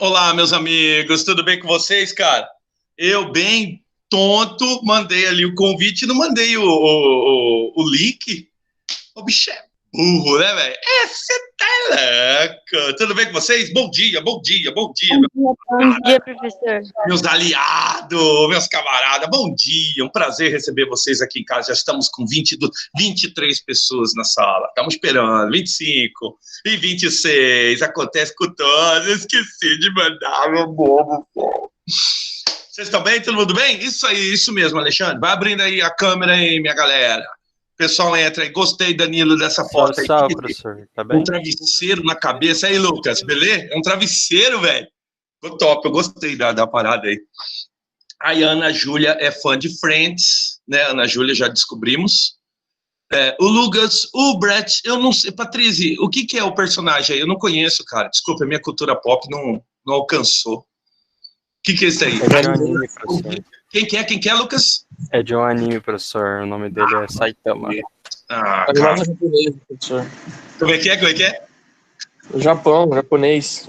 Olá, meus amigos, tudo bem com vocês, cara? Eu, bem tonto, mandei ali o convite, não mandei o link. O bicho é burro, né, velho? Você tá louco. Tudo bem com vocês? Bom dia, bom dia, bom dia. Bom dia, professor. Meus aliados, meus camaradas, bom dia. Um prazer receber vocês aqui em casa. Já estamos com 23 pessoas na sala. Estamos esperando, 25 e 26. Acontece com todos. Esqueci de mandar meu bobo. Vocês estão bem? Todo mundo bem? Isso aí, isso mesmo, Alexandre. Vai abrindo aí a câmera aí, minha galera. O pessoal entra aí. Gostei, Danilo, dessa foto aí. Salve, professor. Tá bem? Um travesseiro na cabeça. Aí, Lucas, beleza? É um travesseiro, velho. Ficou top, eu gostei da parada aí. A Ana Júlia é fã de Friends, né? Ana Júlia, já descobrimos. O Lucas, o Brett, eu não sei. Patrícia, o que é o personagem aí? Eu não conheço, cara. Desculpa, a minha cultura pop não alcançou. O que é isso aí? É de um anime, professor. Quem que é, Lucas? É de um anime, professor. O nome dele é Saitama. Cara. Japonês, professor. Como é que é? O Japão, japonês.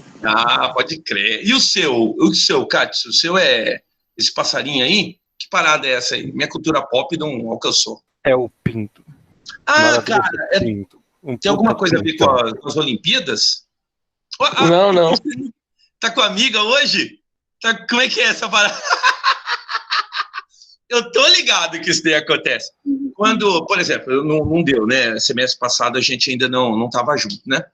Pode crer. E o seu, Katsu, o seu é esse passarinho aí? Que parada é essa aí? Minha cultura pop não alcançou. É o pinto. Cara, pinto. Tem alguma coisa a ver com as Olimpíadas? Não. Tá com a amiga hoje? Como é que é essa parada? Eu tô ligado que isso daí acontece. Quando, por exemplo, não deu, né? Semestre passado a gente ainda não tava junto, né?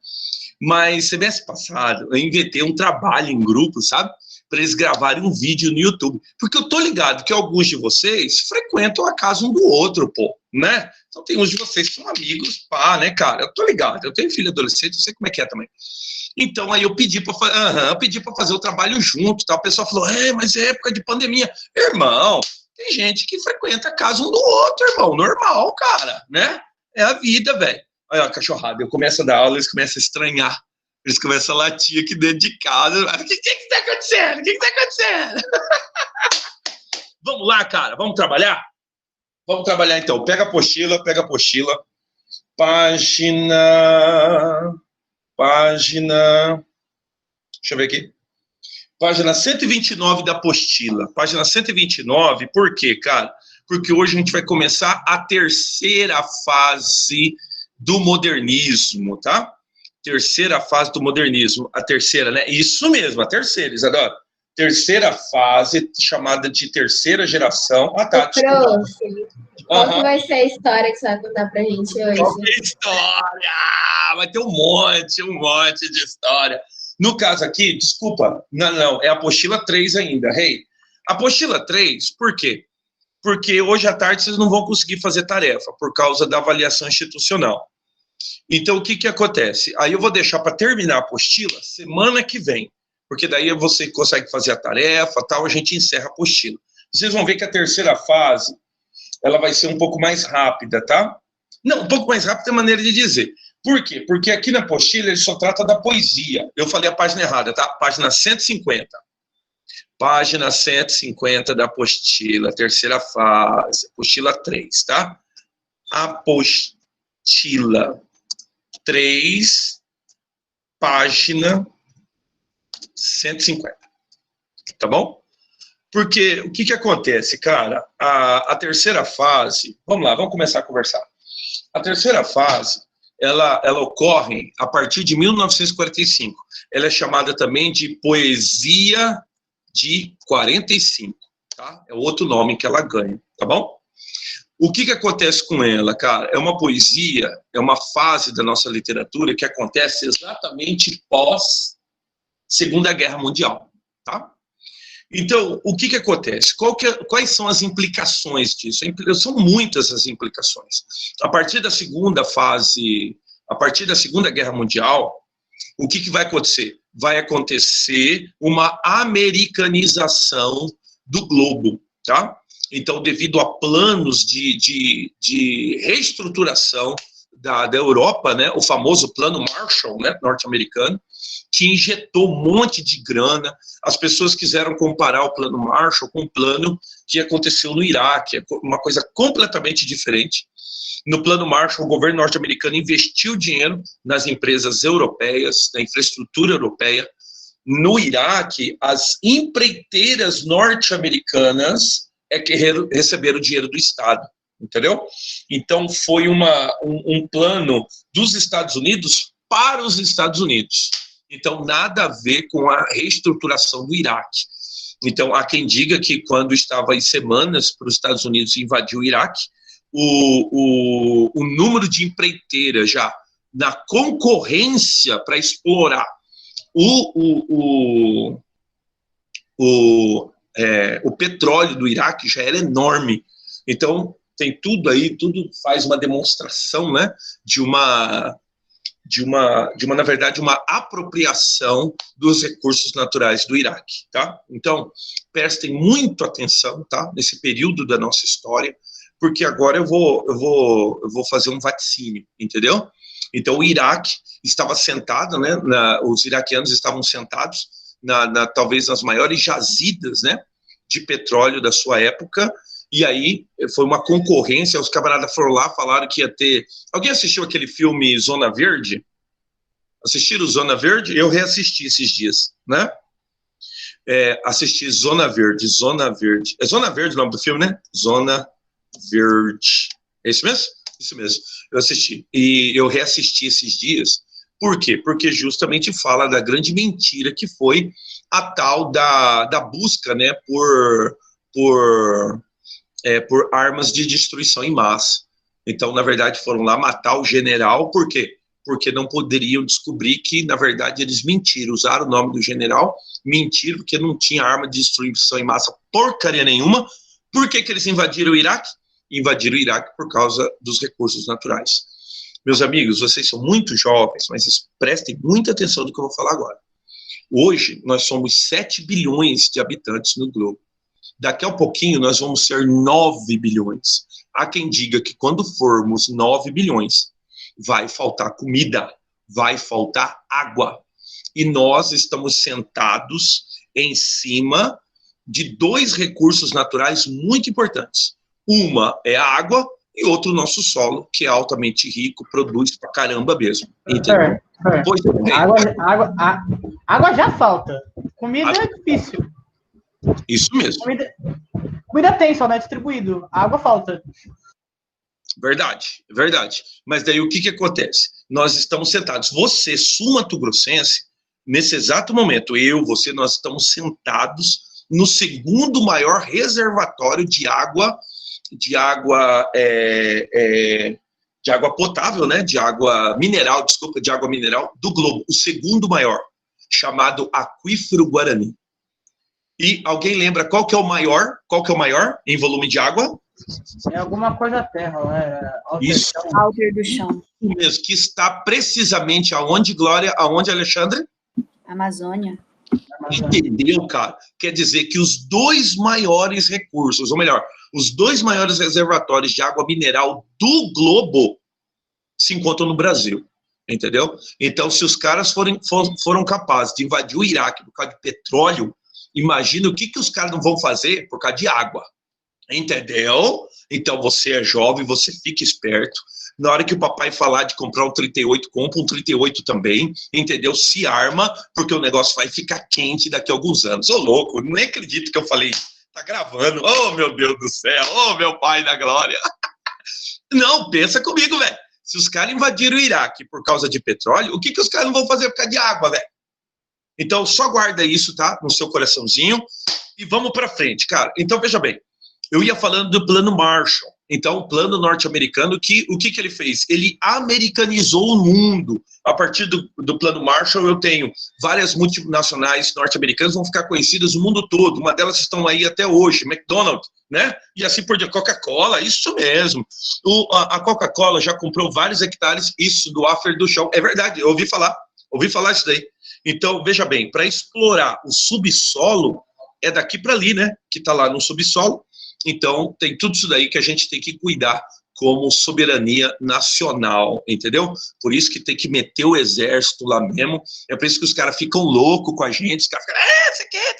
Mas semestre passado eu inventei um trabalho em grupo, sabe? Para eles gravarem um vídeo no YouTube. Porque eu tô ligado que alguns de vocês frequentam a casa um do outro, pô, né? Então tem uns de vocês que são amigos, né, cara? Eu tô ligado, eu tenho filho adolescente, eu sei como é que é também. Então aí eu pedi para fazer o trabalho junto, tá? O pessoal falou, mas é época de pandemia. Irmão, tem gente que frequenta a casa um do outro, irmão, normal, cara, né? É a vida, velho. Olha a cachorrada, eu começo a dar aula, eles começam a estranhar. Eles começam a latir aqui dentro de casa. O que tá acontecendo? O que tá acontecendo? Vamos lá, cara, vamos trabalhar? Vamos trabalhar então. Pega a apostila. Página. Deixa eu ver aqui. Página 129 da apostila. Página 129, por quê, cara? Porque hoje a gente vai começar a terceira fase do modernismo, tá? Terceira fase do modernismo. A terceira, né? Isso mesmo, a terceira, Isadora. Terceira fase, chamada de terceira geração. Tá. Qual que vai ser a história que você vai contar pra gente hoje? Qual que é a história? Vai ter um monte de história. No caso aqui, desculpa, não, é a apostila 3 ainda, Apostila 3, por quê? Porque hoje à tarde vocês não vão conseguir fazer tarefa, por causa da avaliação institucional. Então, o que acontece? Aí eu vou deixar para terminar a apostila semana que vem, porque daí você consegue fazer a tarefa, tal, a gente encerra a apostila. Vocês vão ver que a terceira fase, ela vai ser um pouco mais rápida, tá? Não, um pouco mais rápida é a maneira de dizer. Por quê? Porque aqui na apostila ele só trata da poesia. Eu falei a página errada, tá? Página 150. Página 150 da apostila, terceira fase, apostila 3, tá? Apostila 3, página 150. Tá bom? Porque o que acontece, cara? A terceira fase, vamos lá, vamos começar a conversar. A terceira fase, ela ocorre a partir de 1945. Ela é chamada também de poesia de 45, tá? É outro nome que ela ganha, tá bom? O que acontece com ela, cara? É uma poesia, é uma fase da nossa literatura que acontece exatamente pós Segunda Guerra Mundial, tá? Então, o que acontece? Quais são as implicações disso? São muitas as implicações. A partir da segunda fase, a partir da Segunda Guerra Mundial, o que vai acontecer? Vai acontecer uma americanização do globo, tá? Então, devido a planos de reestruturação da Europa, né, o famoso Plano Marshall, né, norte-americano, que injetou um monte de grana. As pessoas quiseram comparar o Plano Marshall com o plano que aconteceu no Iraque, é uma coisa completamente diferente. No Plano Marshall, o governo norte-americano investiu dinheiro nas empresas europeias, na infraestrutura europeia, no Iraque, as empreiteiras norte-americanas que receberam o dinheiro do Estado, entendeu? Então, foi um plano dos Estados Unidos para os Estados Unidos. Então, nada a ver com a reestruturação do Iraque. Então, há quem diga que quando estava em semanas para os Estados Unidos invadir o Iraque, o número de empreiteiras já na concorrência para explorar o petróleo do Iraque já era enorme. Então, tem tudo aí, tudo faz uma demonstração, né, na verdade, uma apropriação dos recursos naturais do Iraque, tá? Então, prestem muito atenção, tá, nesse período da nossa história, porque agora eu vou fazer um vaticínio, entendeu? Então, o Iraque estava sentado, né, os iraquianos estavam sentados talvez nas maiores jazidas, né, de petróleo da sua época, e aí foi uma concorrência, os camaradas foram lá, falaram que ia ter... Alguém assistiu aquele filme Zona Verde? Assistiram Zona Verde? Eu reassisti esses dias, né? Assisti Zona Verde. É Zona Verde o nome do filme, né? Zona Verde. É isso mesmo? Isso mesmo. Eu assisti. E eu reassisti esses dias. Por quê? Porque justamente fala da grande mentira que foi a tal da busca, né, por armas de destruição em massa. Então, na verdade, foram lá matar o general, por quê? Porque não poderiam descobrir que, na verdade, eles mentiram, usaram o nome do general, mentiram, porque não tinha arma de destruição em massa porcaria nenhuma. Por que eles invadiram o Iraque? Invadiram o Iraque por causa dos recursos naturais. Meus amigos, vocês são muito jovens, mas prestem muita atenção no que eu vou falar agora. Hoje, nós somos 7 bilhões de habitantes no globo. Daqui a um pouquinho, nós vamos ser 9 bilhões. Há quem diga que quando formos 9 bilhões, vai faltar comida, vai faltar água. E nós estamos sentados em cima de 2 recursos naturais muito importantes. Uma é a água e outro o nosso solo, que é altamente rico, produz pra caramba mesmo. Entendeu? Pois bem. Água já falta. Comida é difícil. Isso mesmo. Comida tem, só não é distribuído. Água falta. Verdade, verdade. Mas daí o que acontece? Nós estamos sentados. Você, sul-mato-grossense, nesse exato momento, nós estamos sentados no segundo maior reservatório de água potável, né? De água mineral do globo. O segundo maior, chamado Aquífero Guarani. E alguém lembra qual que é o maior? Qual que é o maior em volume de água? É alguma coisa terra, né? Isso. Alter do chão. Isso mesmo, que está precisamente aonde, Glória? Aonde, Alexandre? Amazônia. Entendeu, cara? Quer dizer que os 2 maiores recursos, ou melhor, os 2 maiores reservatórios de água mineral do globo se encontram no Brasil. Entendeu? Então, se os caras foram capazes de invadir o Iraque por causa de petróleo, imagina o que os caras não vão fazer por causa de água. Entendeu? Então, você é jovem, você fica esperto. Na hora que o papai falar de comprar um 38, compra um 38 também, entendeu? Se arma, porque o negócio vai ficar quente daqui a alguns anos. Ô, louco, nem acredito que eu falei isso. Tá gravando. Oh, meu Deus do céu. Oh, meu pai da glória. Não, pensa comigo, velho. Se os caras invadiram o Iraque por causa de petróleo, o que os caras não vão fazer por causa de água, velho? Então, só guarda isso, tá? No seu coraçãozinho. E vamos pra frente, cara. Então, veja bem. Eu ia falando do plano Marshall. Então, o plano norte-americano, o que ele fez? Ele americanizou o mundo. A partir do plano Marshall, eu tenho várias multinacionais norte-americanas vão ficar conhecidas no mundo todo. Uma delas estão aí até hoje, McDonald's, né? E assim por diante, Coca-Cola, isso mesmo. A Coca-Cola já comprou vários hectares, isso do Afer do Chão. É verdade, eu ouvi falar isso daí. Então, veja bem, para explorar o subsolo, é daqui para ali, né? Que está lá no subsolo. Então, tem tudo isso daí que a gente tem que cuidar como soberania nacional, entendeu? Por isso que tem que meter o exército lá mesmo, é por isso que os caras ficam loucos com a gente, os caras ficam, você quer?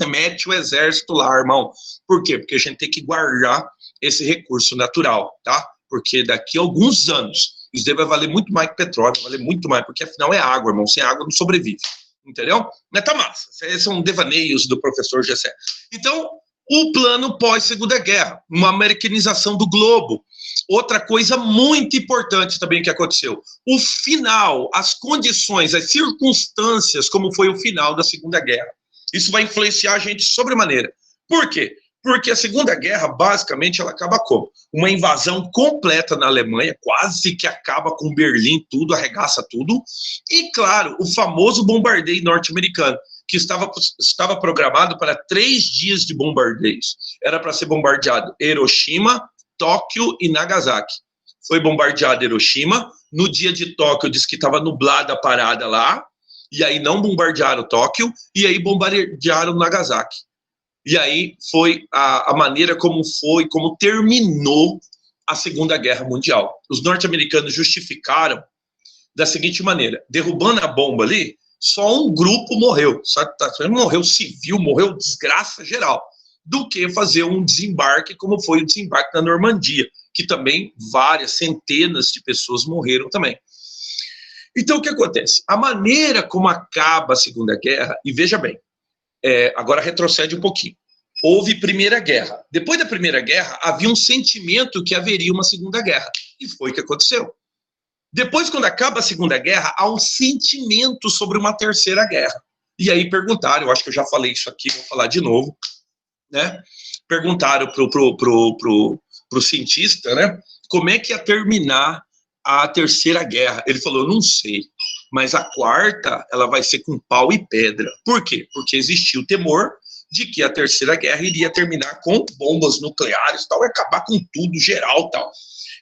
Mete o exército lá, irmão. Por quê? Porque a gente tem que guardar esse recurso natural, tá? Porque daqui a alguns anos, isso daí vai valer muito mais que petróleo, vai valer muito mais, porque afinal é água, irmão, sem água não sobrevive. entendeu? Mas tá massa, esses são devaneios do professor Gessé. Então, o plano pós-Segunda Guerra, uma americanização do globo. Outra coisa muito importante também que aconteceu, o final, as condições, as circunstâncias, como foi o final da Segunda Guerra. Isso vai influenciar a gente sobremaneira. Por quê? Porque a Segunda Guerra, basicamente, ela acaba como? Uma invasão completa na Alemanha, quase que acaba com Berlim, tudo, arregaça tudo. E, claro, o famoso bombardeio norte-americano, que estava programado para 3 dias de bombardeios. Era para ser bombardeado Hiroshima, Tóquio e Nagasaki. Foi bombardeado Hiroshima, no dia de Tóquio diz que estava nublada a parada lá, e aí não bombardearam Tóquio, e aí bombardearam Nagasaki. E aí foi a maneira como terminou a Segunda Guerra Mundial. Os norte-americanos justificaram da seguinte maneira, derrubando a bomba ali, só um grupo morreu, morreu civil, morreu desgraça geral, do que fazer um desembarque como foi o desembarque na Normandia, que também várias centenas de pessoas morreram também. Então o que acontece? A maneira como acaba a Segunda Guerra, e veja bem, agora retrocede um pouquinho, houve Primeira Guerra. Depois da Primeira Guerra, havia um sentimento que haveria uma Segunda Guerra, e foi o que aconteceu. Depois, quando acaba a Segunda Guerra, há um sentimento sobre uma Terceira Guerra. E aí perguntaram, eu acho que eu já falei isso aqui, vou falar de novo, né? Perguntaram pro cientista, né? Como é que ia terminar a Terceira Guerra? Ele falou, não sei, mas a quarta, ela vai ser com pau e pedra. Por quê? Porque existia o temor de que a Terceira Guerra iria terminar com bombas nucleares, tal, e acabar com tudo, geral, tal.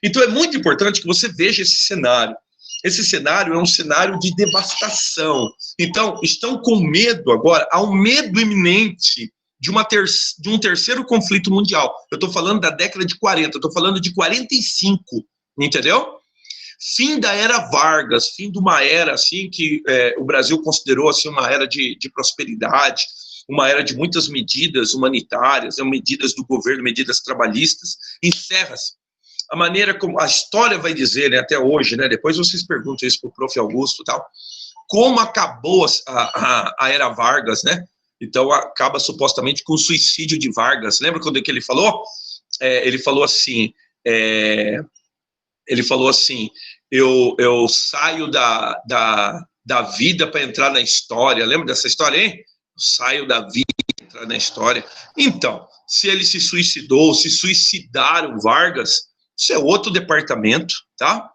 Então é muito importante que você veja esse cenário. Esse cenário é um cenário de devastação. Então, estão com medo agora, há um medo iminente de um terceiro conflito mundial. Eu estou falando da década de 40, eu estou falando de 45, entendeu? Fim da era Vargas, fim de uma era assim, que o Brasil considerou assim, uma era de prosperidade, uma era de muitas medidas humanitárias, medidas do governo, medidas trabalhistas, encerra-se. A maneira como a história vai dizer, né, até hoje, né, depois vocês perguntam isso para o prof. Augusto e tal, como acabou a era Vargas, né? Então acaba supostamente com o suicídio de Vargas. Lembra quando que ele falou? Ele falou assim, eu saio da vida para entrar na história. Lembra dessa história, hein? Eu saio da vida para entrar na história. Então, se ele se suicidou, se suicidaram Vargas, isso é outro departamento, tá?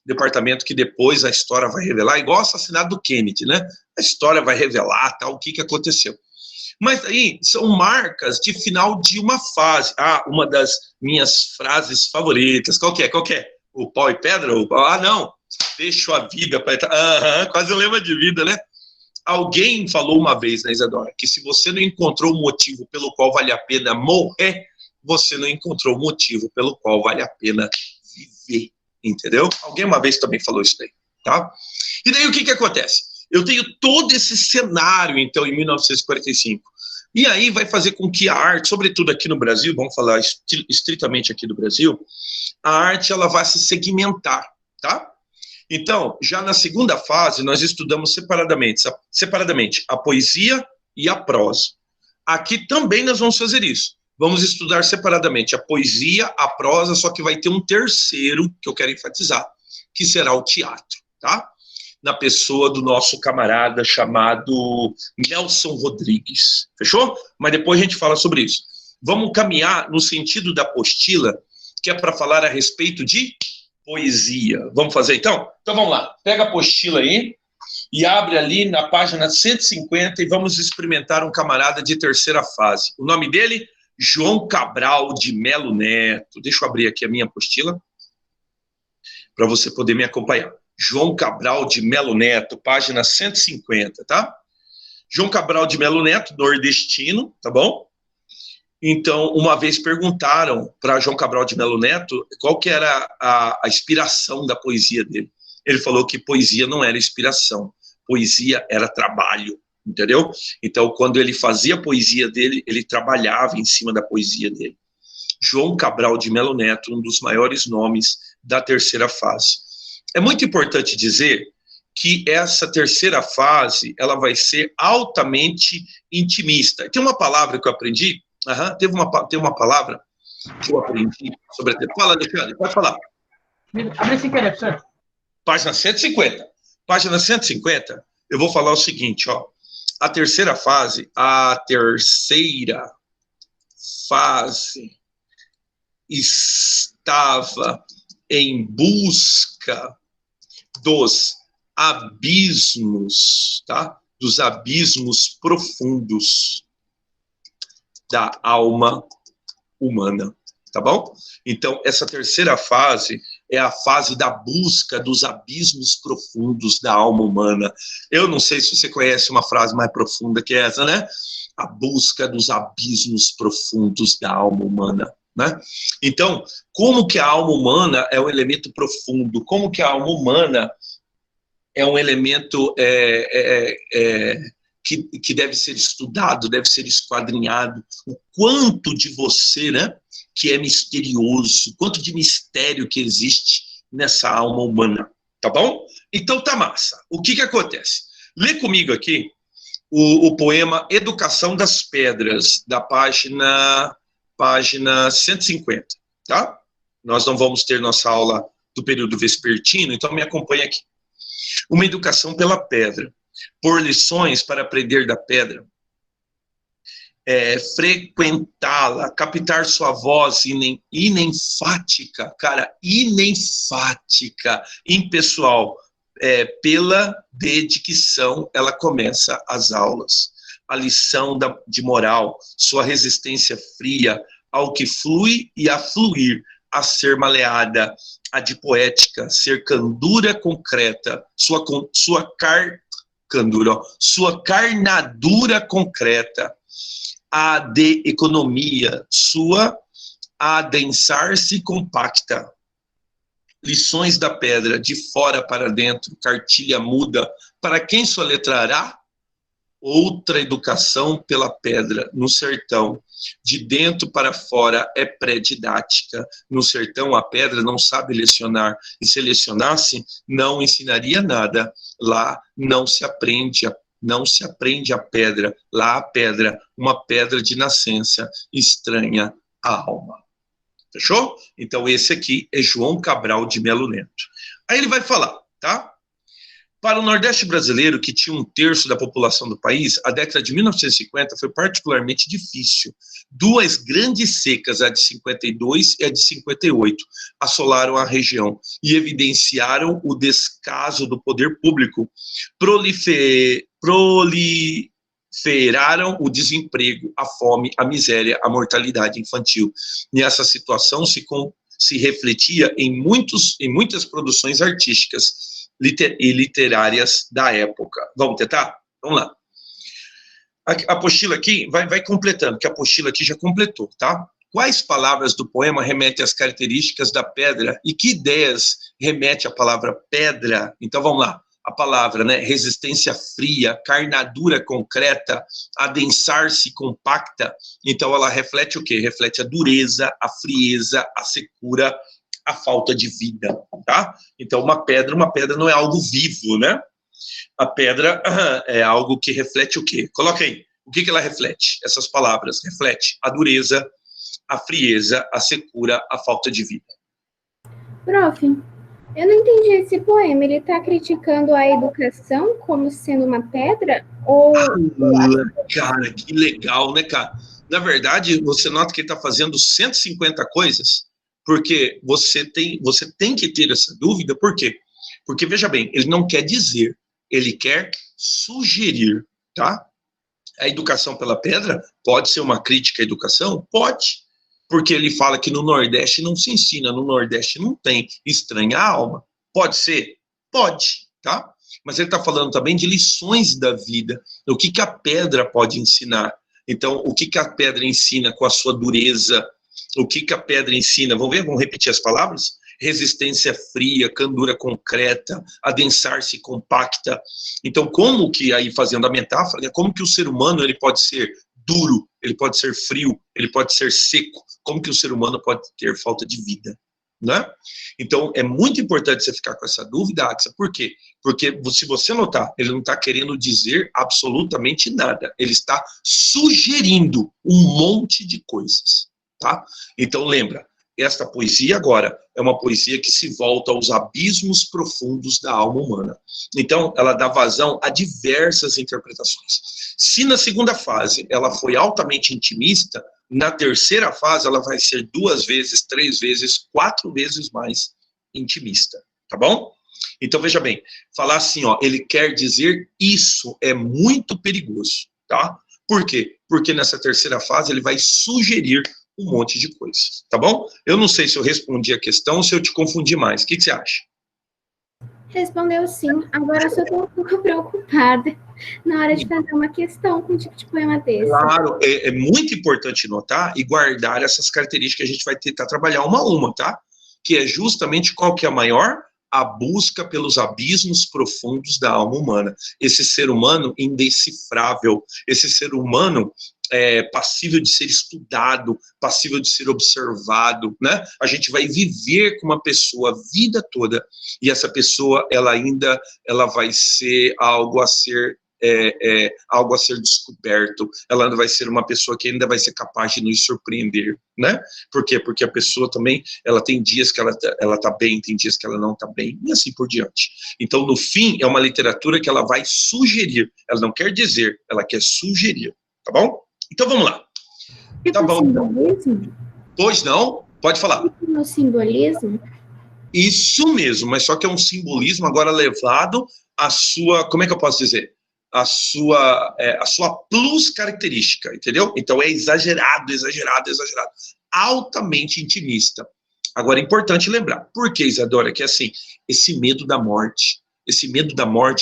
Departamento que depois a história vai revelar, igual o assassinato do Kennedy, né? A história vai revelar, tá, o que aconteceu. Mas aí são marcas de final de uma fase. Uma das minhas frases favoritas. Qual que é? O pau e pedra? Não. Deixo a vida para entrar. Quase lembra de vida, né? Alguém falou uma vez, né, Isadora, que se você não encontrou o motivo pelo qual vale a pena morrer, você não encontrou o motivo pelo qual vale a pena viver, entendeu? Alguém uma vez também falou isso daí, tá? E daí o que acontece? Eu tenho todo esse cenário, então, em 1945. E aí vai fazer com que a arte, sobretudo aqui no Brasil, vamos falar estritamente aqui do Brasil, a arte ela vai se segmentar, tá? Então, já na segunda fase, nós estudamos separadamente a poesia e a prosa. Aqui também nós vamos fazer isso. Vamos estudar separadamente a poesia, a prosa, só que vai ter um terceiro que eu quero enfatizar, que será o teatro, tá? Na pessoa do nosso camarada chamado Nelson Rodrigues, fechou? Mas depois a gente fala sobre isso. Vamos caminhar no sentido da apostila, que é para falar a respeito de poesia. Vamos fazer então? Então vamos lá, pega a apostila aí e abre ali na página 150 e vamos experimentar um camarada de terceira fase. O nome dele, João Cabral de Melo Neto. Deixa eu abrir aqui a minha apostila para você poder me acompanhar. João Cabral de Melo Neto, página 150, tá? João Cabral de Melo Neto, nordestino, tá bom? Então, uma vez perguntaram para João Cabral de Melo Neto qual que era a inspiração da poesia dele. Ele falou que poesia não era inspiração, poesia era trabalho. Entendeu? Então, quando ele fazia a poesia dele, ele trabalhava em cima da poesia dele. João Cabral de Melo Neto, um dos maiores nomes da terceira fase. É muito importante dizer que essa terceira fase, ela vai ser altamente intimista. Tem uma palavra que eu aprendi, tem uma palavra que eu aprendi sobre a... Fala, Alexandre, pode falar. Abre sem querer, professor. Página 150. Página 150, eu vou falar o seguinte, ó. A terceira fase estava em busca dos abismos, tá? Dos abismos profundos da alma humana, tá bom? Então, essa terceira fase é a fase da busca dos abismos profundos da alma humana. Eu não sei se você conhece uma frase mais profunda que essa, né? A busca dos abismos profundos da alma humana, né? Então, como que a alma humana é um elemento profundo? Como que a alma humana é um elemento que deve ser estudado, deve ser esquadrinhado? O quanto de você, né, que é misterioso, quanto de mistério que existe nessa alma humana, tá bom? Então tá massa. O que acontece? Lê comigo aqui o poema Educação das Pedras, da página 150, tá? Nós não vamos ter nossa aula do período vespertino, então me acompanha aqui. Uma educação pela pedra, por lições para aprender da pedra, frequentá-la, captar sua voz inenfática, cara, inenfática, impessoal, pela dedicação, ela começa as aulas. A lição de moral, sua resistência fria ao que flui e a fluir, a ser maleada, a de poética, ser candura concreta, sua carnadura concreta, a de economia, sua adensar-se compacta. Lições da pedra, de fora para dentro, cartilha muda, para quem soletrará? Outra educação pela pedra, no sertão, de dentro para fora é pré-didática. No sertão a pedra não sabe lecionar, e se lecionasse, não ensinaria nada. Lá não se aprende a pedra, lá a pedra, uma pedra de nascença, estranha a alma. Fechou? Então esse aqui é João Cabral de Melo Neto. Aí ele vai falar, tá? Para o Nordeste brasileiro, que tinha 1/3 da população do país, a década de 1950 foi particularmente difícil. 2 grandes secas, a de 52 e a de 58, assolaram a região e evidenciaram o descaso do poder público. Proliferaram o desemprego, a fome, a miséria, a mortalidade infantil. E essa situação se refletia em muitas produções artísticas e literárias da época. Vamos tentar? Vamos lá. A apostila aqui vai completando, que a apostila aqui já completou, tá? Quais palavras do poema remetem às características da pedra e que ideias remete à palavra pedra? Então vamos lá. A palavra, né? Resistência fria, carnadura concreta, adensar-se compacta. Então ela reflete o quê? Reflete a dureza, a frieza, a secura, a falta de vida, tá? Então uma pedra não é algo vivo, né? A pedra é algo que reflete o quê? Coloca aí. O que ela reflete? Essas palavras reflete a dureza, a frieza, a secura, a falta de vida. Prof, eu não entendi esse poema. Ele está criticando a educação como sendo uma pedra? Ou... cara, que legal, né, cara? Na verdade, você nota que ele está fazendo 150 coisas, porque você tem que ter essa dúvida. Por quê? Porque, veja bem, ele não quer dizer, ele quer sugerir, tá? A educação pela pedra pode ser uma crítica à educação? Pode. Porque ele fala que no Nordeste não se ensina, no Nordeste não tem, estranha a alma. Pode ser? Pode, tá? Mas ele está falando também de lições da vida, o que a pedra pode ensinar. Então, o que a pedra ensina com a sua dureza, o que a pedra ensina, vamos ver, vamos repetir as palavras? Resistência fria, candura concreta, adensar-se compacta. Então, como que, aí fazendo a metáfora, como que o ser humano ele pode ser duro, ele pode ser frio, ele pode ser seco, como que o ser humano pode ter falta de vida, né? Então, é muito importante você ficar com essa dúvida, Axa. Por quê? Porque, se você notar, ele não está querendo dizer absolutamente nada. Ele está sugerindo um monte de coisas, tá? Então, lembra, esta poesia agora é uma poesia que se volta aos abismos profundos da alma humana. Então, ela dá vazão a diversas interpretações. Se na segunda fase ela foi altamente intimista, na terceira fase ela vai ser 2 vezes, 3 vezes, 4 vezes mais intimista, tá bom? Então, veja bem, falar assim, ó, ele quer dizer isso é muito perigoso, tá? Por quê? Porque nessa terceira fase ele vai sugerir um monte de coisas, tá bom? Eu não sei se eu respondi a questão ou se eu te confundi mais. O que você acha? Respondeu sim. Agora eu só estou um pouco preocupada na hora de fazer uma questão com um tipo de poema desse. Claro, é muito importante notar e guardar essas características que a gente vai tentar trabalhar uma a uma, tá? Que é justamente qual que é a maior? A busca pelos abismos profundos da alma humana. Esse ser humano indecifrável, esse ser humano passível de ser estudado, passível de ser observado, né? A gente vai viver com uma pessoa a vida toda e essa pessoa, ela vai ser algo a ser algo a ser descoberto, ela ainda vai ser uma pessoa que ainda vai ser capaz de nos surpreender, né? Por quê? Porque a pessoa também, ela tem dias que ela tá bem, tem dias que ela não tá bem, e assim por diante. Então, no fim, é uma literatura que ela vai sugerir, ela não quer dizer, ela quer sugerir, tá bom? Então, vamos lá. Tá bom. Simbolismo? Pois não? Pode falar. No simbolismo? Isso mesmo, mas só que é um simbolismo agora levado à sua, como é que eu posso dizer? A sua plus característica, entendeu? Então é exagerado, altamente intimista. Agora é importante lembrar, por que, Isadora? Que assim, esse medo da morte,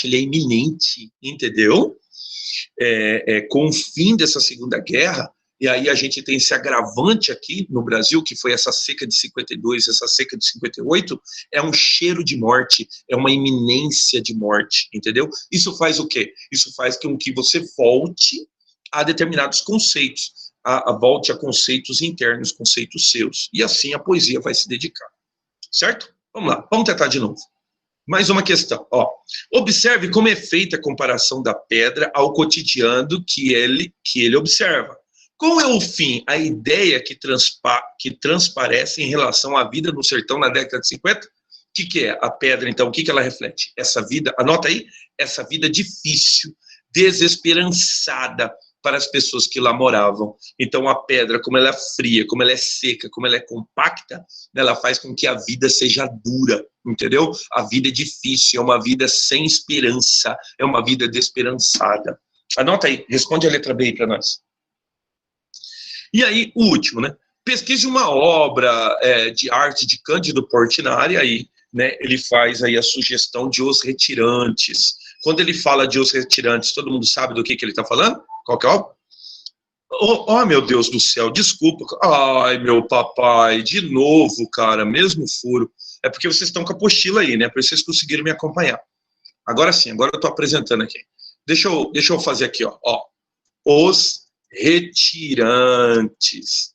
ele é iminente, entendeu? Com o fim dessa Segunda Guerra, e aí a gente tem esse agravante aqui no Brasil, que foi essa seca de 52, essa seca de 58, é um cheiro de morte, é uma iminência de morte, entendeu? Isso faz o quê? Isso faz com que você volte a determinados conceitos, volte a conceitos internos, conceitos seus, e assim a poesia vai se dedicar, certo? Vamos lá, vamos tentar de novo. Mais uma questão, ó. Observe como é feita a comparação da pedra ao cotidiano que ele observa. Qual é o fim, a ideia que transparece em relação à vida no sertão na década de 50? O que é a pedra, então? O que ela reflete? Essa vida, anota aí, essa vida difícil, desesperançada para as pessoas que lá moravam. Então, a pedra, como ela é fria, como ela é seca, como ela é compacta, ela faz com que a vida seja dura, entendeu? A vida é difícil, é uma vida sem esperança, é uma vida desesperançada. Anota aí, responde a letra B aí para nós. E aí, o último, né? Pesquise uma obra de arte de Cândido Portinari, aí, né? Ele faz aí a sugestão de Os Retirantes. Quando ele fala de Os Retirantes, todo mundo sabe do que ele está falando? Qual que é a obra? Oh, meu Deus do céu, desculpa. Ai, meu papai, de novo, cara, mesmo furo. É porque vocês estão com a apostila aí, né? Por isso vocês conseguiram me acompanhar. Agora sim, agora eu estou apresentando aqui. Deixa eu fazer aqui, ó. Os Retirantes,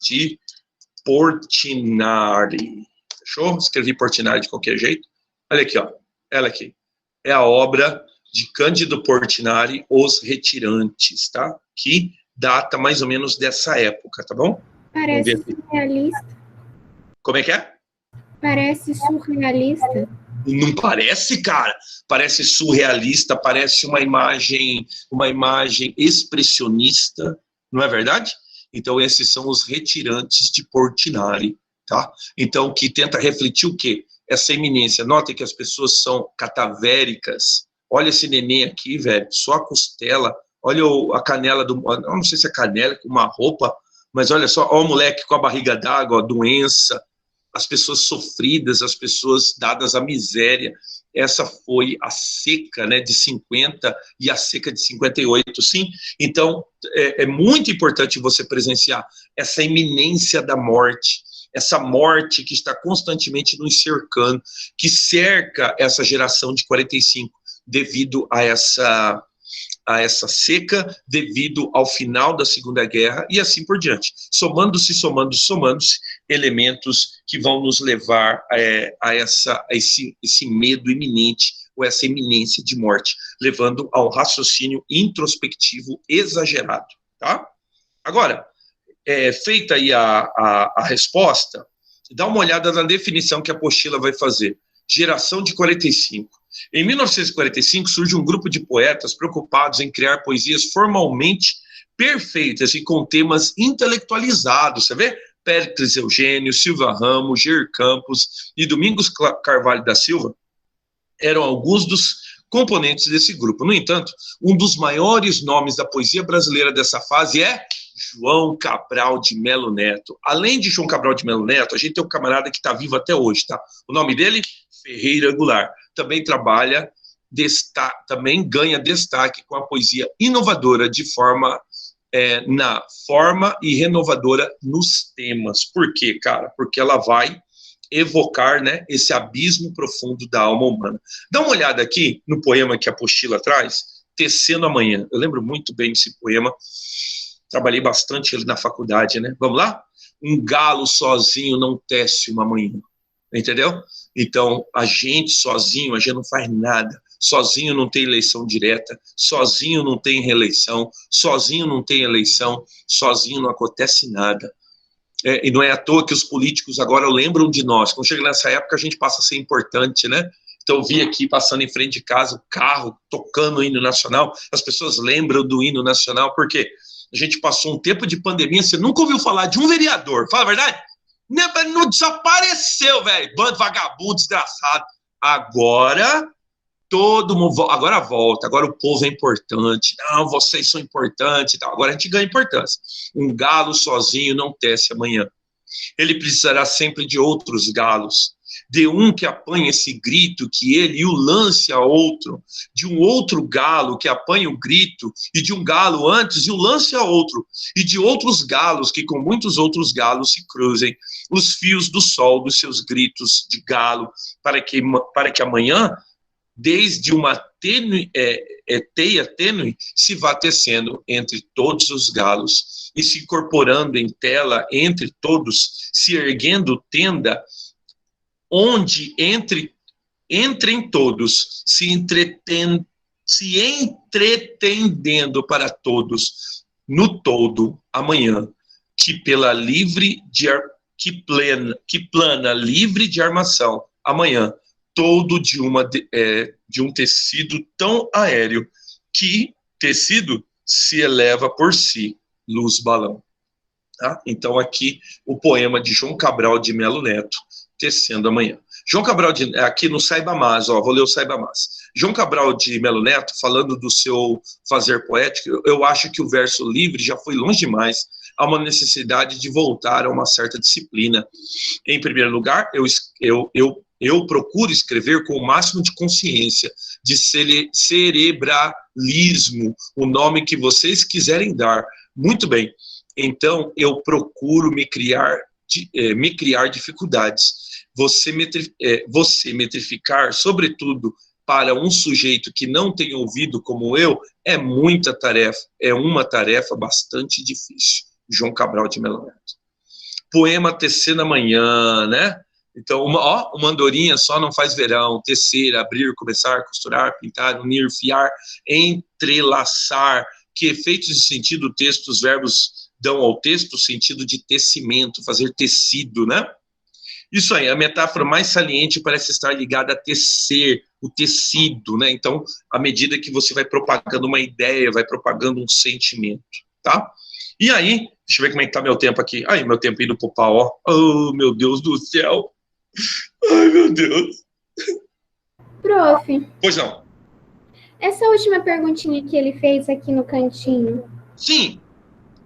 de Portinari. Fechou? Escrevi Portinari de qualquer jeito. Olha aqui, ó. Ela aqui. É a obra de Cândido Portinari, Os Retirantes, tá? Que data mais ou menos dessa época, tá bom? Parece surrealista. Como é que é? Parece surrealista. Não parece, cara? Parece surrealista, parece uma imagem expressionista, não é verdade? Então, esses são os Retirantes de Portinari, tá? Então, que tenta refletir o quê? Essa iminência. Notem que as pessoas são catavéricas. Olha esse neném aqui, velho, só a costela. Olha a canela do... Eu não sei se é canela, com uma roupa, mas olha só, olha o moleque com a barriga d'água, a doença, as pessoas sofridas, as pessoas dadas à miséria. Essa foi a seca, né, de 50 e a seca de 58, sim. Então, é muito importante você presenciar essa iminência da morte, essa morte que está constantemente nos cercando, que cerca essa geração de 45, devido a essa a essa seca devido ao final da Segunda Guerra e assim por diante. Somando-se, elementos que vão nos levar a esse medo iminente ou essa iminência de morte, levando a um raciocínio introspectivo exagerado, tá? Agora, feita aí a resposta, dá uma olhada na definição que a apostila vai fazer. Geração de 45. Em 1945, surge um grupo de poetas preocupados em criar poesias formalmente perfeitas e com temas intelectualizados. Você vê? Péricles Eugênio, Silva Ramos, Jair Campos e Domingos Carvalho da Silva eram alguns dos componentes desse grupo. No entanto, um dos maiores nomes da poesia brasileira dessa fase é João Cabral de Melo Neto. Além de João Cabral de Melo Neto, a gente tem um camarada que está vivo até hoje, tá? O nome dele? Ferreira Goulart. Também trabalha, também ganha destaque com a poesia inovadora na forma e renovadora nos temas. Por quê, cara? Porque ela vai evocar, né, esse abismo profundo da alma humana. Dá uma olhada aqui no poema que a apostila traz, Tecendo Amanhã. Eu lembro muito bem desse poema, trabalhei bastante ele na faculdade, né? Vamos lá? Um galo sozinho não tece uma manhã, entendeu? Então, a gente sozinho, a gente não faz nada. Sozinho não tem eleição direta, sozinho não tem reeleição, sozinho não tem eleição, sozinho não acontece nada. E não é à toa que os políticos agora lembram de nós. Quando chega nessa época, a gente passa a ser importante, né? Então, eu vi aqui, passando em frente de casa, o carro tocando o hino nacional, as pessoas lembram do hino nacional, porque a gente passou um tempo de pandemia, você nunca ouviu falar de um vereador, fala a verdade? Não desapareceu, velho, bando vagabundo, desgraçado. Agora, todo mundo, agora volta, agora o povo é importante, não, vocês são importantes e tal, agora a gente ganha importância. Um galo sozinho não tece amanhã. Ele precisará sempre de outros galos, de um que apanhe esse grito que ele o lance a outro, de um outro galo que apanhe o grito, e de um galo antes e o lance a outro, e de outros galos que com muitos outros galos se cruzem os fios do sol dos seus gritos de galo, para que amanhã, desde uma teia tênue, se vá tecendo entre todos os galos, e se incorporando em tela entre todos, se erguendo tenda, onde entrem todos, se entretendendo para todos, no todo, amanhã, que plana livre de armação, amanhã, todo de um tecido tão aéreo, que tecido se eleva por si, luz balão. Tá? Então aqui o poema de João Cabral de Melo Neto, Tecendo Amanhã. João Cabral, aqui no Saiba Mais, vou ler o Saiba Mais. João Cabral de Melo Neto, falando do seu fazer poético, eu acho que o verso livre já foi longe demais, há uma necessidade de voltar a uma certa disciplina. Em primeiro lugar, eu procuro escrever com o máximo de consciência, de cerebralismo, o nome que vocês quiserem dar. Muito bem, então eu procuro me criar dificuldades. Você metrificar, sobretudo para um sujeito que não tem ouvido como eu, é uma tarefa bastante difícil. João Cabral de Melo Neto. Poema Tecendo Amanhã, né? Então, uma andorinha só não faz verão. Tecer, abrir, começar, costurar, pintar, unir, fiar, entrelaçar. Que efeitos de sentido o texto, os verbos dão ao texto o sentido de tecimento, fazer tecido, né? Isso aí, a metáfora mais saliente parece estar ligada a tecer, o tecido, né? Então, à medida que você vai propagando uma ideia, vai propagando um sentimento, tá? E aí, deixa eu ver como é que tá meu tempo aqui. Ai, meu tempo indo pro pau, ó. Oh, meu Deus do céu. Ai, meu Deus. Prof. Pois não. Essa última perguntinha que ele fez aqui no cantinho. Sim.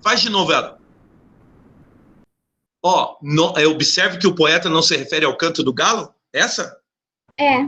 Faz de novo ela. Observe que o poeta não se refere ao canto do galo? Essa? É.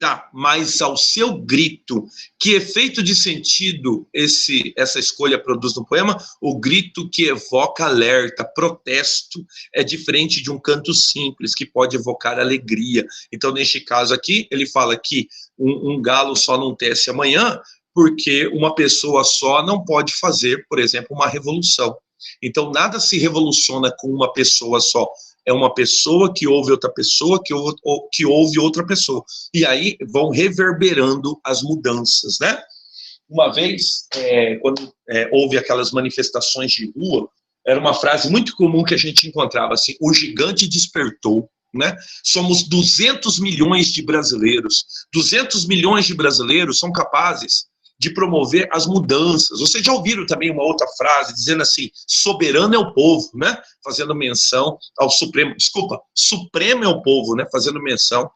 Tá, mas ao seu grito, que efeito de sentido essa escolha produz no poema? O grito que evoca alerta, protesto, é diferente de um canto simples, que pode evocar alegria. Então, neste caso aqui, ele fala que um galo só não tece amanhã, Porque uma pessoa só não pode fazer, por exemplo, uma revolução. Então, nada se revoluciona com uma pessoa só. É uma pessoa que ouve outra pessoa, que ouve outra pessoa. E aí vão reverberando as mudanças, né? Uma vez, quando houve aquelas manifestações de rua, era uma frase muito comum que a gente encontrava, assim, o gigante despertou, né? Somos 200 milhões de brasileiros. 200 milhões de brasileiros são capazes de promover as mudanças. Vocês já ouviram também uma outra frase, dizendo assim, soberano é o povo, né? Fazendo menção ao Supremo, Supremo é o povo, né? Fazendo menção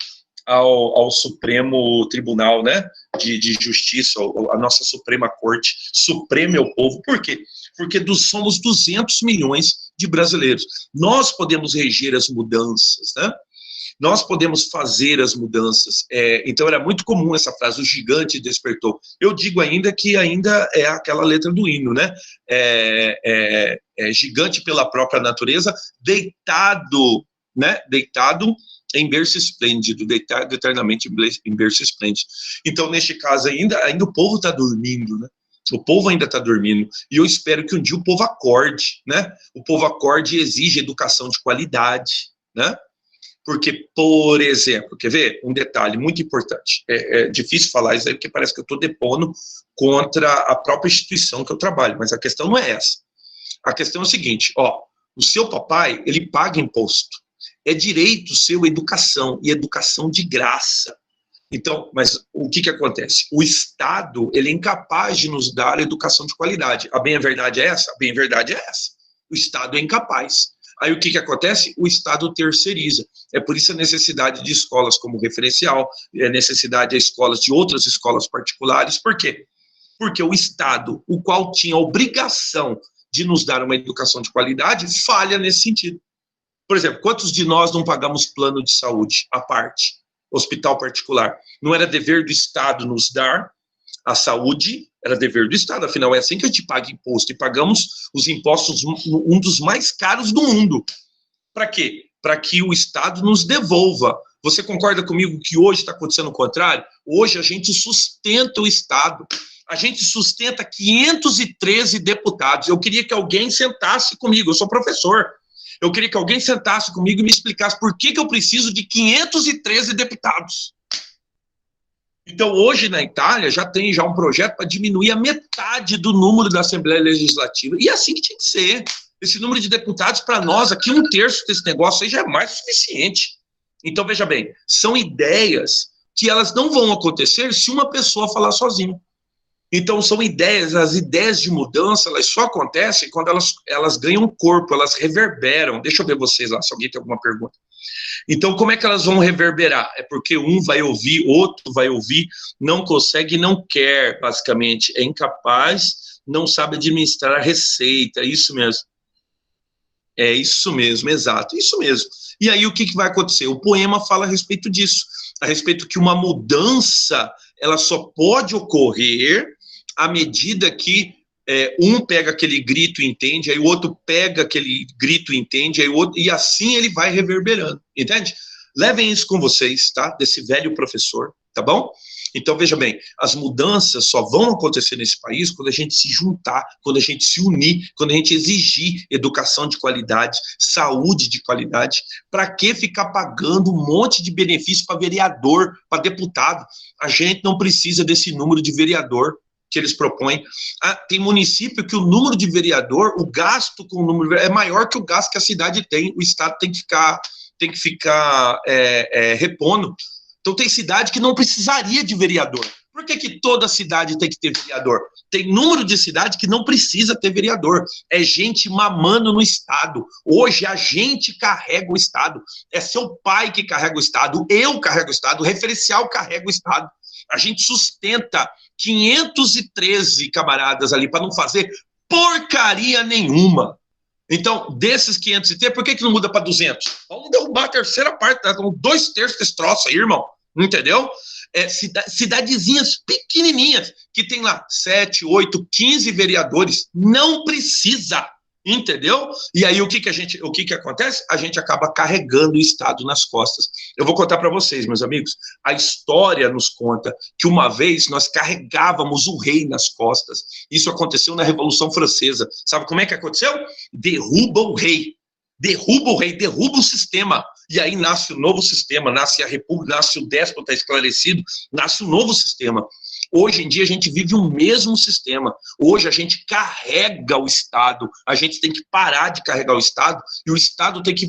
ao Supremo Tribunal, né? De Justiça, a nossa Suprema Corte. Supremo é o povo. Por quê? Porque somos 200 milhões de brasileiros. Nós podemos reger as mudanças, né? Nós podemos fazer as mudanças. Então era muito comum essa frase, o gigante despertou. Eu digo ainda que ainda é aquela letra do hino, né? Gigante pela própria natureza, deitado, né? Deitado em berço esplêndido, deitado eternamente em berço esplêndido. Então, neste caso ainda o povo está dormindo, né? O povo ainda está dormindo, e eu espero que um dia o povo acorde, né? O povo acorde e exige educação de qualidade, né? Porque, por exemplo, quer ver? Um detalhe muito importante. É difícil falar isso aí, porque parece que eu estou depondo contra a própria instituição que eu trabalho, mas a questão não é essa. A questão é o seguinte, ó, o seu papai, ele paga imposto. É direito seu educação, e educação de graça. Então, mas o que acontece? O Estado, ele é incapaz de nos dar educação de qualidade. A bem-verdade é essa? A bem-verdade é essa. O Estado é incapaz. Aí o que acontece? O Estado terceiriza. É por isso a necessidade de escolas como referencial, a necessidade de escolas de outras escolas particulares. Por quê? Porque o Estado, o qual tinha a obrigação de nos dar uma educação de qualidade, falha nesse sentido. Por exemplo, quantos de nós não pagamos plano de saúde à parte? Hospital particular. Não era dever do Estado nos dar a saúde, era dever do Estado, afinal é assim que a gente paga imposto, e pagamos os impostos um dos mais caros do mundo. Para quê? Para que o Estado nos devolva. Você concorda comigo que hoje está acontecendo o contrário? Hoje a gente sustenta o Estado, a gente sustenta 513 deputados. Eu queria que alguém sentasse comigo, eu sou professor, eu queria que alguém sentasse comigo e me explicasse por que eu preciso de 513 deputados. Então, hoje na Itália, já tem um projeto para diminuir a metade do número da Assembleia Legislativa. E é assim que tinha que ser. Esse número de deputados, para nós, aqui 1/3 desse negócio aí já é mais suficiente. Então, veja bem, são ideias que elas não vão acontecer se uma pessoa falar sozinha. Então, são ideias, as ideias de mudança, elas só acontecem quando elas ganham corpo, elas reverberam. Deixa eu ver vocês lá, se alguém tem alguma pergunta. Então, como é que elas vão reverberar? É porque um vai ouvir, outro vai ouvir, não consegue e não quer, basicamente. É incapaz, não sabe administrar a receita, é isso mesmo. É isso mesmo, exato, isso mesmo. E aí, o que vai acontecer? O poema fala a respeito disso, a respeito que uma mudança, ela só pode ocorrer à medida que um pega aquele grito e entende, aí o outro pega aquele grito e entende, aí o outro, e assim ele vai reverberando, entende? Levem isso com vocês, tá? Desse velho professor, tá bom? Então, veja bem, as mudanças só vão acontecer nesse país quando a gente se juntar, quando a gente se unir, quando a gente exigir educação de qualidade, saúde de qualidade. Para que ficar pagando um monte de benefício para vereador, para deputado? A gente não precisa desse número de vereador que eles propõem. Tem município que o número de vereador, o gasto com o número é maior que o gasto que a cidade tem, o Estado tem que ficar repondo. Então tem cidade que não precisaria de vereador. Por que toda cidade tem que ter vereador? Tem número de cidade que não precisa ter vereador. É gente mamando no Estado. Hoje a gente carrega o Estado. É seu pai que carrega o Estado, eu carrego o Estado, o referencial carrega o Estado. A gente sustenta 513 camaradas ali para não fazer porcaria nenhuma. Então, desses 503, por que não muda para 200? Vamos derrubar a terceira parte, tá? 2/3 desse troço aí, irmão. Entendeu? Cidadezinhas pequenininhas, que tem lá 7, 8, 15 vereadores. Não precisa. Entendeu? E aí o que que acontece? A gente acaba carregando o Estado nas costas. Eu vou contar para vocês, meus amigos. A história nos conta que uma vez nós carregávamos o rei nas costas. Isso aconteceu na Revolução Francesa. Sabe como é que aconteceu? Derruba o rei. Derruba o rei, derruba o sistema. E aí nasce o novo sistema, nasce a república, nasce o déspota esclarecido, nasce um novo sistema. Hoje em dia a gente vive o mesmo sistema. Hoje a gente carrega o Estado. A gente tem que parar de carregar o Estado e o Estado tem que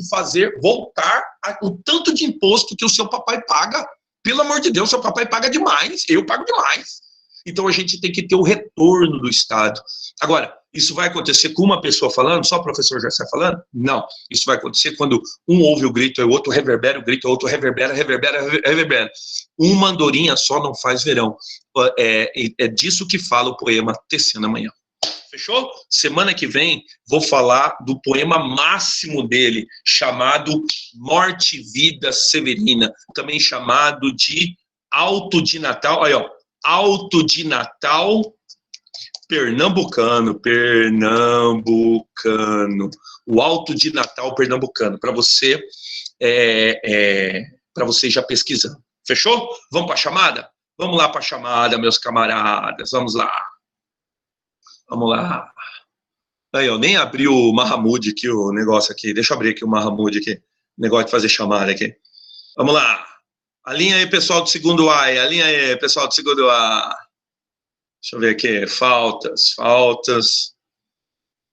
voltar o tanto de imposto que o seu papai paga. Pelo amor de Deus, seu papai paga demais, eu pago demais. Então a gente tem que ter o retorno do Estado. Agora, isso vai acontecer com uma pessoa falando, só o professor já está falando? Não. Isso vai acontecer quando um ouve o grito, o outro reverbera o grito, o outro reverbera. Uma andorinha só não faz verão. É disso que fala o poema Tecendo Amanhã. Fechou? Semana que vem vou falar do poema máximo dele, chamado Morte e Vida Severina, também chamado de Alto de Natal. Aí, ó, Alto de Natal pernambucano. O Alto de Natal pernambucano, para você já pesquisando. Fechou? Vamos para a chamada? Vamos lá para a chamada, meus camaradas. Vamos lá. Aí, eu nem abri o Mahamud aqui, o negócio aqui. Deixa eu abrir aqui o Mahamud aqui. Negócio de fazer chamada aqui. Vamos lá. Alinha aí, pessoal do segundo A. Alinha aí, pessoal do segundo A. Deixa eu ver aqui. Faltas.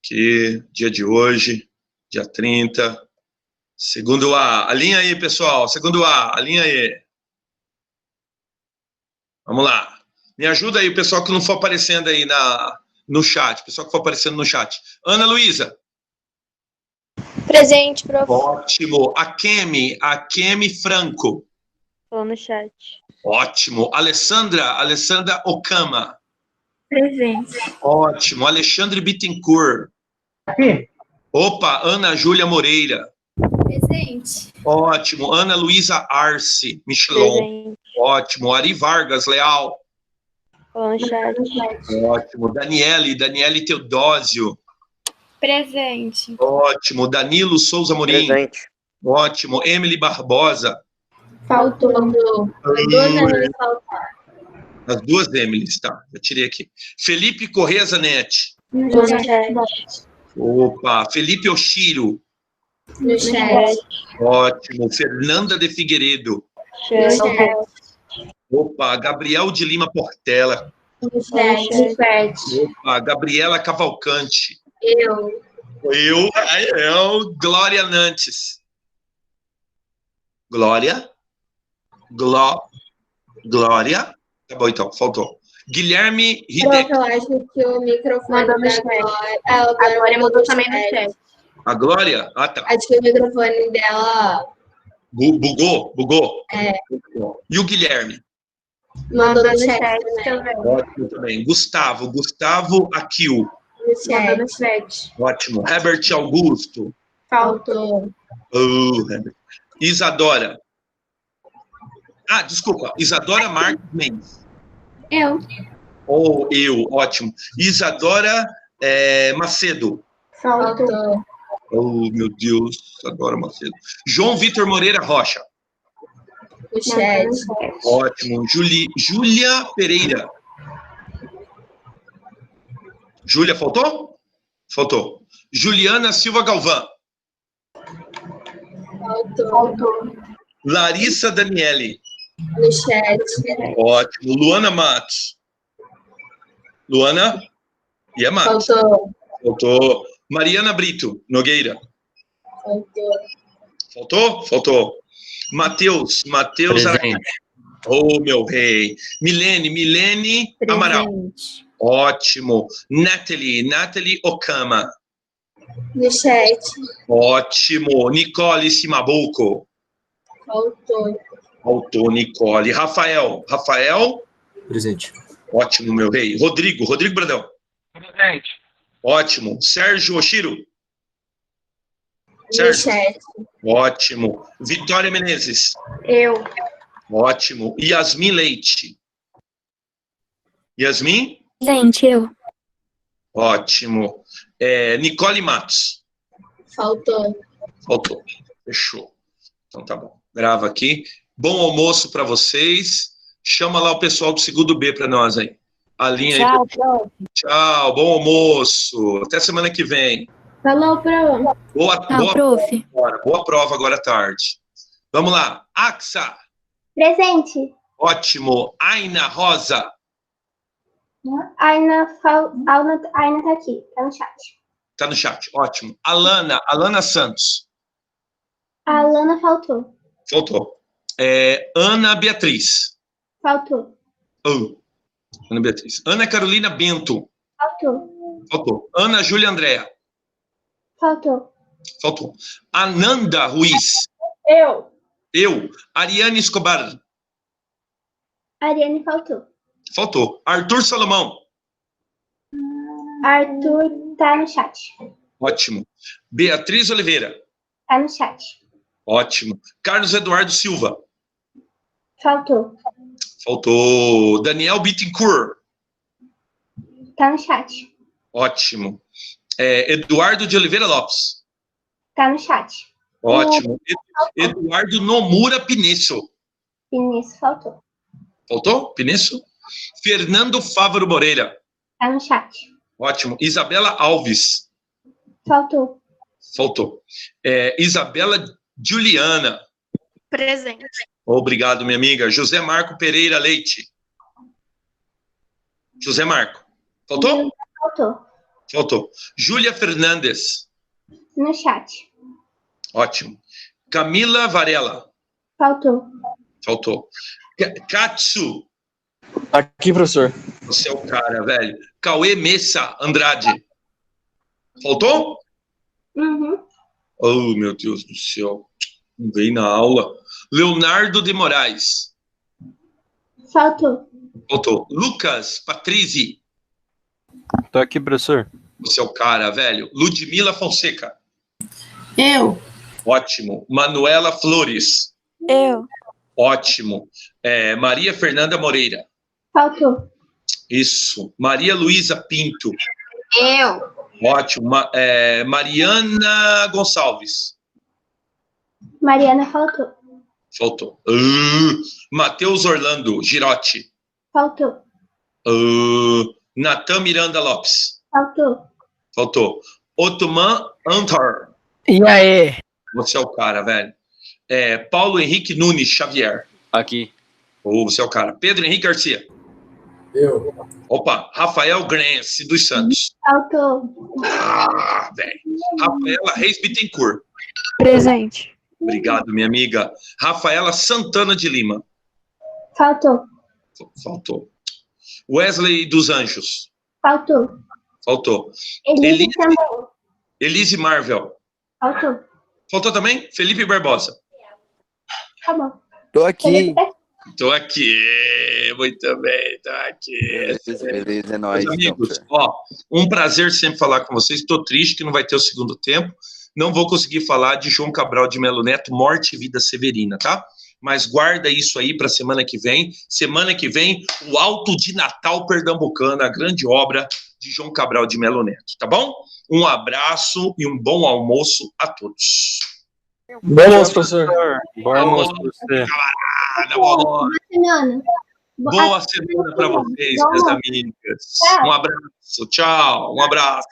Aqui, dia de hoje, dia 30. Segundo A. Alinha aí, pessoal. Segundo A. Alinha aí. Vamos lá. Me ajuda aí, o pessoal que não for aparecendo aí no chat. Pessoal que for aparecendo no chat. Ana Luísa. Presente, prof. Ótimo. A Kemi Franco. Tô no chat. Ótimo. Alessandra Okama. Presente. Ótimo. Alexandre Bittencourt. Aqui. Opa, Ana Júlia Moreira. Presente. Ótimo. Ana Luísa Arce Michelon. Presente. Ótimo. Ari Vargas Leal. Tô no chat. Ótimo. Daniele Teodósio. Presente. Ótimo. Danilo Souza Morim. Presente. Ótimo. Emily Barbosa. Faltou. As duas Emilys, tá. Eu tirei aqui. Felipe Corrêa Zanetti. Tô no chat. Opa. Felipe Oshiro. No chat. Ótimo. Fernanda de Figueiredo. Opa. Gabriel de Lima Portela. No chat. Opa. Gabriela Cavalcante. Eu. Glória Nantes. Glória. Tá bom, então, faltou. Guilherme Hideki. Eu acho que o microfone Mandou no da chat. Glória... A Glória mudou também no chat. A Glória? Ah, tá. Acho que o microfone dela Bugou? É. E o Guilherme? mandou no chat também. Ótimo também. Gustavo Aquil. No chat. Ótimo. Herbert Augusto. Faltou. Herbert. Isadora. Desculpa. Isadora Marques Mendes. Eu. Eu, ótimo. Isadora Macedo. Faltou. Oh, meu Deus, Isadora Macedo. João Vitor Moreira Rocha. No chat. Ótimo. Júlia Pereira. Júlia, faltou? Faltou. Juliana Silva Galvão. Faltou. Larissa Daniele. No chat. Ótimo. Luana Matos. Luana? E é Matos. Faltou. Mariana Brito Nogueira. Faltou? Matheus Presente. Oh, meu rei. Milene Amaral. Ótimo. Nathalie Okama. No chat. Ótimo. Nicole Simabuco. Faltou, Nicole. Rafael. Presente. Ótimo, meu rei. Rodrigo Brandão. Presente. Ótimo. Sérgio Oshiro. No chat. Ótimo. Vitória Menezes. Eu. Ótimo. Yasmin Leite. Yasmin? Presente, eu. Ótimo. Nicole Matos. Faltou. Faltou. Fechou. Então tá bom. Grava aqui. Bom almoço para vocês. Chama lá o pessoal do segundo B para nós aí. A linha aí. Tchau. Tchau, bom almoço. Até semana que vem. Falou, pro. Prof. Boa prova agora à tarde. Vamos lá. Axa. Presente. Ótimo. Aina Rosa. Aina tá aqui, tá no chat. Tá no chat. Ótimo. Alana Santos. A Alana faltou. Faltou. Ana Beatriz. Faltou. Ana Beatriz. Ana Carolina Bento. Faltou. Faltou. Ana Júlia Andréa. Faltou. Faltou. Ananda Ruiz. Eu. Ariane Escobar. Ariane faltou. Faltou. Arthur Salomão. Arthur tá no chat. Ótimo. Beatriz Oliveira. Tá no chat. Ótimo. Carlos Eduardo Silva. Faltou. Faltou. Daniel Bittencourt. Tá no chat. Ótimo. Eduardo de Oliveira Lopes. Tá no chat. Ótimo. Eduardo Nomura Pinesso. Vinícius faltou. Faltou? Pinesso? Fernando Fávaro Moreira. Tá no chat. Ótimo. Isabela Alves. Faltou. Faltou. Isabela Juliana. Presente. Obrigado, minha amiga. José Marco Pereira Leite. José Marco. Faltou? Faltou. Faltou. Júlia Fernandes. No chat. Ótimo. Camila Varela. Faltou. Faltou. Katsu. Aqui, professor. Você é o cara, velho. Cauê Messa Andrade. Faltou? Uhum. Oh, meu Deus do céu. Não veio na aula. Leonardo de Moraes. Faltou. Faltou. Lucas Patrizzi. Tô aqui, professor. Você é o cara, velho. Ludmila Fonseca. Eu. Ótimo. Manuela Flores. Eu. Ótimo. Maria Fernanda Moreira. Faltou. Isso. Maria Luísa Pinto. Eu. Ótimo. Mariana Gonçalves. Mariana faltou. Faltou. Matheus Orlando Girotti. Faltou. Natan Miranda Lopes. Faltou. Faltou. Otoman Antar. E aí? Você é o cara, velho. Paulo Henrique Nunes Xavier. Aqui. Você é o cara. Pedro Henrique Garcia. Eu. Opa. Rafael Grense dos Santos. Faltou. Velho. Rafaela Reis Bittencourt. Presente. Obrigado, minha amiga. Rafaela Santana de Lima. Faltou. Faltou. Wesley dos Anjos. Faltou. Faltou. Elise também. Elise Marvel. Faltou. Faltou também? Felipe Barbosa. Tá bom. Tô aqui. Tô aqui. Muito bem, tô aqui. Beleza, é nóis. Meus amigos, um prazer sempre falar com vocês. Estou triste que não vai ter o segundo tempo. Não vou conseguir falar de João Cabral de Melo Neto, Morte e Vida Severina, tá? Mas guarda isso aí para semana que vem. Semana que vem, o Alto de Natal Pernambucano, a grande obra de João Cabral de Melo Neto, tá bom? Um abraço e um bom almoço a todos. Bom almoço, professor. Bom almoço pra você. Boa semana. Boa semana para vocês, minhas amigas. Um abraço, tchau, um abraço.